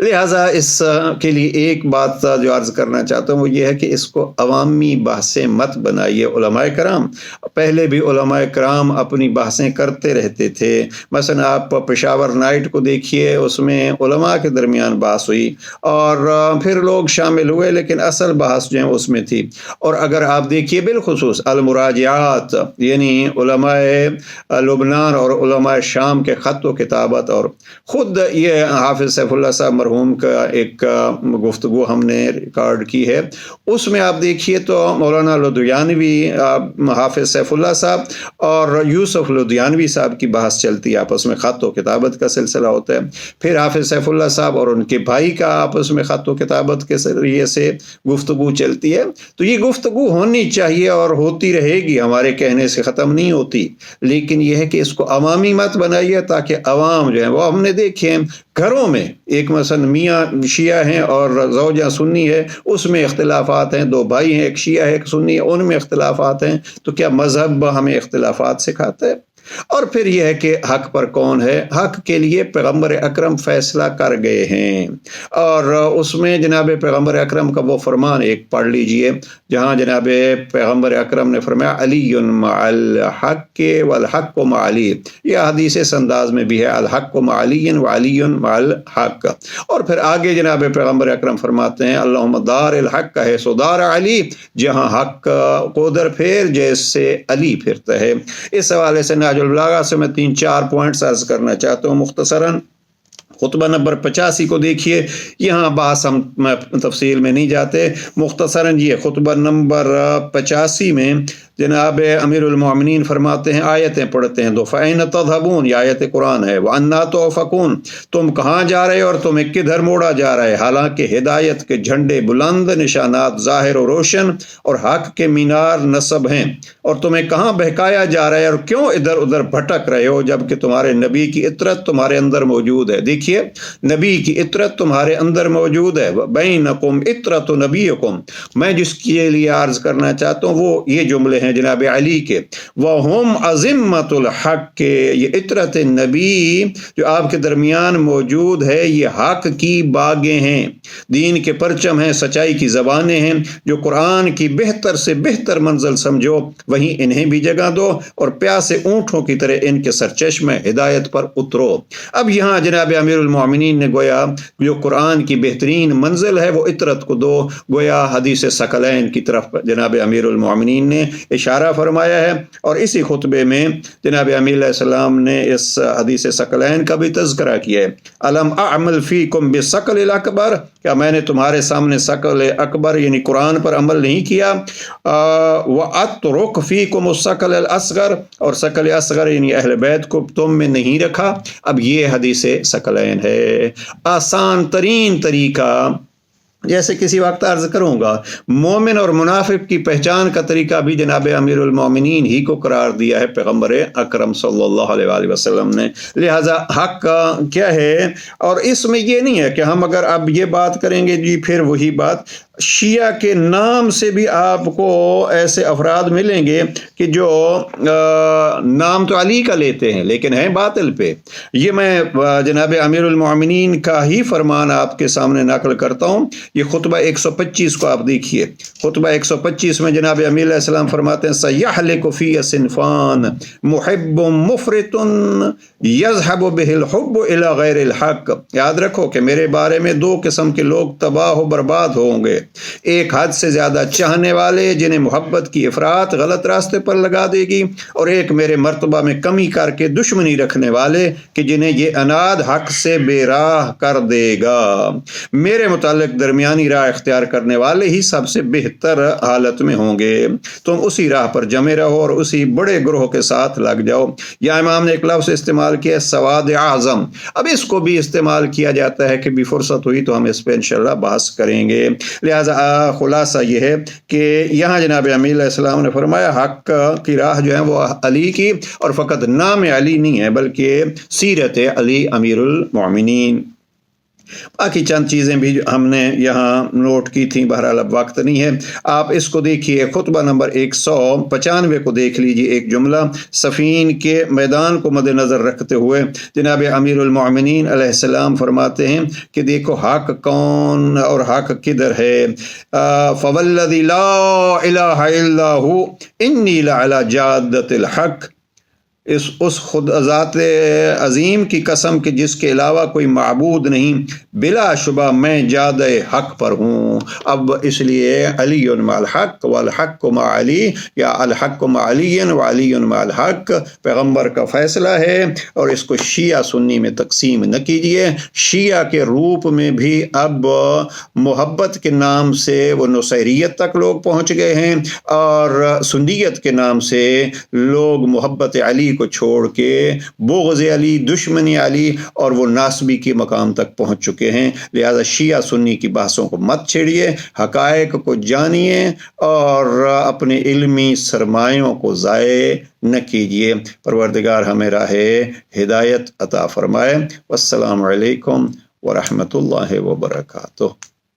لہٰذا اس کے لیے ایک بات جو عرض کرنا چاہتا ہوں وہ یہ ہے کہ اس کو عوامی بحثیں مت بنائیے۔ علماء کرام پہلے بھی علماء کرام اپنی بحثیں کرتے رہتے تھے، مثلا آپ پشاور نائٹ کو دیکھیے، اس میں علماء کے درمیان بحث ہوئی اور پھر لوگ شامل ہوئے، لیکن اصل بحث جو ہے اس میں تھی۔ اور اگر آپ دیکھیے بالخصوص المراجعات، یعنی علماء لبنان اور علماء شام کے خط و کتابت، اور خود یہ حافظ سیف اللہ صاحب مرحوم کا ایک گفتگو ہم نے ریکارڈ کی ہے، اس میں آپ دیکھیے تو مولانا لدھیانوی، حافظ سیف اللہ صاحب اور یوسف لدھیانوی صاحب کی بحث چلتی ہے، آپس میں خط و کتابت کا سلسلہ ہوتا ہے۔ پھر حافظ سیف اللہ صاحب اور ان کے بھائی کا آپس میں خط و کتابت کے ذریعے سے گفتگو چلتی ہے۔ تو یہ گفتگو ہونی چاہیے اور ہوتی رہے گی، ہمارے کہنے سے ختم نہیں ہوتی، لیکن یہ ہے کہ اس کو عوامی مت بنائیے تاکہ عوام جو ہے وہ ہم نے دیکھیں گھروں میں ایک مثلا میاں شیعہ ہیں اور زوجہ سنی ہے، اس میں اختلافات ہیں، دو بھائی ہیں، ایک شیعہ ہے ایک سنی ہے، ان میں اختلافات ہیں، تو کیا مذہب ہمیں اختلافات سکھاتا ہے؟ اور پھر یہ ہے کہ حق پر کون ہے؟ حق کے لیے پیغمبر اکرم فیصلہ کر گئے ہیں، اور اس میں جناب پیغمبر اکرم کا وہ فرمان ایک پڑھ لیجئے جہاں جناب پیغمبر اکرم نے فرمایا علی مع الحق والحق مع علی، یہ حدیث اس انداز میں بھی ہے الحق مع علی وعلی مع الحق۔ اور پھر آگے جناب پیغمبر اکرم فرماتے ہیں اللہم دار الحق ہے دار علی، جہاں حق کو در پھیر جیسے علی پھرتا ہے۔ اس حوالے سے نہج البلاغہ سے میں 3-4 پوائنٹس عرض کرنا چاہتا ہوں مختصراً۔ خطبہ نمبر 85 کو دیکھیے، یہاں بحث ہم تفصیل میں نہیں جاتے، مختصراً یہ خطبہ نمبر 85 میں جناب امیر المومنین فرماتے ہیں، آیتیں پڑھتے ہیں دو، فَأَيْنَ تَذْهَبُونَ، یہ آیت قرآن ہے، وَأَنَّا تُؤْفَكُونَ، تم کہاں جا رہے اور تمہیں کدھر موڑا جا رہا ہے، حالانکہ ہدایت کے جھنڈے بلند، نشانات ظاہر و روشن اور حق کے مینار نصب ہیں، اور تمہیں کہاں بہکایا جا رہا ہے اور کیوں ادھر ادھر بھٹک رہے ہو جبکہ تمہارے نبی کی اطرت تمہارے اندر موجود ہے۔ دیکھیے نبی کی اطرت تمہارے اندر موجود ہے، بینکم اطرت نبیکم، میں جس کے لیے عرض کرنا چاہتا ہوں وہ یہ جملے ہیں جناب علی کے، وَهُمْ عَزِمَّةُ الْحَقِّ کے، یہ اطرت نبی جو آپ کے درمیان موجود ہے یہ حق کی باغیں ہیں، دین کے پرچم ہیں، سچائی کی زبانیں ہیں، جو قرآن کی بہتر سے بہتر منزل سمجھو وہیں انہیں بھی جگہ دو، اور پیاسے اونٹوں کی طرح ان کے سرچشمہ ہدایت پر اترو۔ اب یہاں جناب امیر المومنین نے گویا جو قرآن کی بہترین منزل ہے وہ اطرت کو دو، گویا حدیث ثقلین کی طرف جناب امیر المومنین نے اشارہ فرمایا ہے، اور اسی خطبے میں جناب امیر علیہ السلام نے اس حدیث ثقلین کا بھی تذکرہ کیا ہے، الم اعمل فیکم بالثقل الاکبر، کیا میں نے تمہارے سامنے ثقل اکبر یعنی قرآن پر عمل نہیں کیا، وَأَتْرُكْ فِيكُمُ الثَّقَلَ الْأَصْغَرَ، اور ثقل اصغر یعنی اہل بیت کو تم میں نہیں رکھا۔ اب یہ حدیث ثقلین ہے، آسان ترین طریقہ، جیسے کسی وقت عرض کروں گا، مومن اور منافق کی پہچان کا طریقہ بھی جناب امیر المومنین ہی کو قرار دیا ہے پیغمبر اکرم صلی اللہ علیہ وآلہ وسلم نے۔ لہٰذا حق کیا ہے، اور اس میں یہ نہیں ہے کہ ہم اگر اب یہ بات کریں گے جی پھر وہی بات، شیعہ کے نام سے بھی آپ کو ایسے افراد ملیں گے کہ جو نام تو علی کا لیتے ہیں لیکن ہیں باطل پہ۔ یہ میں جناب امیر المومنین کا ہی فرمان آپ کے سامنے نقل کرتا ہوں، یہ خطبہ 125 کو آپ دیکھیے، خطبہ 125 میں جناب امیر علیہ السلام فرماتے ہیں سَيَحْلِكُ فِيَ صِنْفَانِ مُحِبٌّ مُفْرِطٌ يَذْهَبُ بِهِ الْحُبُّ إِلَى غَيْرِ الْحَقِّ، یاد رکھو کہ میرے بارے میں دو قسم کے لوگ تباہ و برباد ہوں گے، ایک حد سے زیادہ چاہنے والے جنہیں محبت کی افراط غلط راستے پر لگا دے گی، اور ایک میرے مرتبہ میں کمی کر کے دشمنی رکھنے والے کہ جنہیں یہ اناد حق سے بے راہ کر دے گا۔ میرے متعلق درمیانی راہ اختیار کرنے والے ہی سب سے بہتر حالت میں ہوں گے، تم اسی راہ پر جمے رہو اور اسی بڑے گروہ کے ساتھ لگ جاؤ۔ یا امام نے ایک لفظ استعمال کیا سواد اعظم، اب اس کو بھی استعمال کیا جاتا ہے کہ بھی فرصت ہوئی تو ہم اس پہ انشاءاللہ بحث کریں گے۔ لہٰذا خلاصہ یہ ہے کہ یہاں جناب امیر علیہ السلام نے فرمایا حق کی راہ جو ہے وہ علی کی، اور فقط نام علی نہیں ہے بلکہ سیرت علی امیر المومنین۔ باقی چند چیزیں بھی ہم نے یہاں نوٹ کی تھیں، بہرحال اب وقت نہیں ہے۔ آپ اس کو دیکھیے، خطبہ نمبر 195 کو دیکھ لیجیے، ایک جملہ صفین کے میدان کو مد نظر رکھتے ہوئے جناب امیر المؤمنین علیہ السلام فرماتے ہیں کہ دیکھو حق کون اور حق کدھر ہے۔ فوالذی لا الہ الا ہو انی لعلی جادۃ الحق، اس خود ذات عظیم کی قسم کہ جس کے علاوہ کوئی معبود نہیں، بلا شبہ میں جادہ حق پر ہوں۔ اب اس لیے علی مع الحق والحق مع علی، یا الحق مع علی وعلی مع الحق پیغمبر کا فیصلہ ہے، اور اس کو شیعہ سنی میں تقسیم نہ کیجیے۔ شیعہ کے روپ میں بھی اب محبت کے نام سے وہ نصیریت تک لوگ پہنچ گئے ہیں، اور سنیت کے نام سے لوگ محبت علی کو چھوڑ کے بغض علی، دشمنی علی اور وہ ناسبی کے مقام تک پہنچ چکے ہیں۔ لہذا شیعہ سنی کی بحثوں کو مت چھیڑیے، حقائق کو جانیے اور اپنے علمی سرمایوں کو ضائع نہ کیجیے۔ پروردگار ہمیں راہ ہدایت عطا فرمائے۔ والسلام علیکم ورحمۃ اللہ وبرکاتہ۔